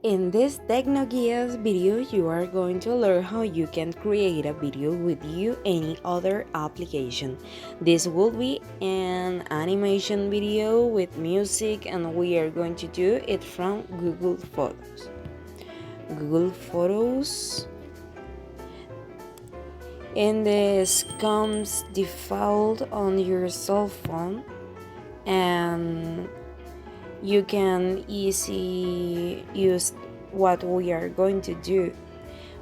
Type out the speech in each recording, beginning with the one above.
In this Tecnoguias video, you are going to learn how you can create a video with any other application. This will be an animation video with music, and we are going to do it from Google Photos. Google Photos. And this comes default on your cell phone, and you can easily use what we are going to do.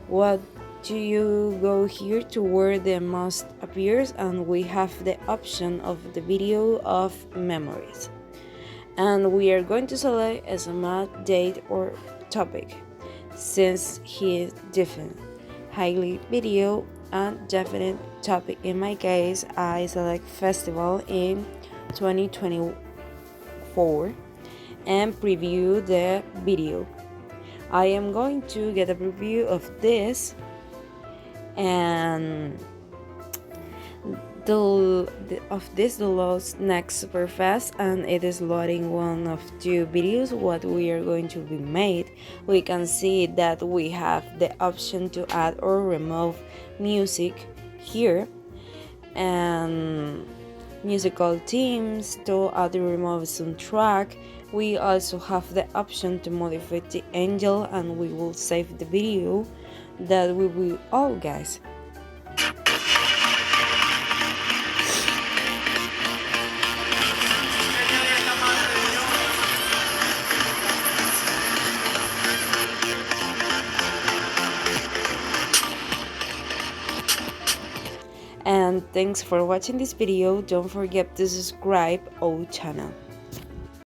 What do you go here to where the most appears, and we have the option of the video of memories, and we are going to select a smart date or topic since he is different highly video and definite topic. In my case, I select festival in 2024 and preview the video. I am going to get a preview of this, and the loads next super fast, and it is loading one of two videos what we are going to be made. We can see that we have the option to add or remove music here, and musical themes to add or remove soundtrack. We also have the option to modify the angle, and we will save the video. That we will all, guys. And thanks for watching this video. Don't forget to subscribe our channel.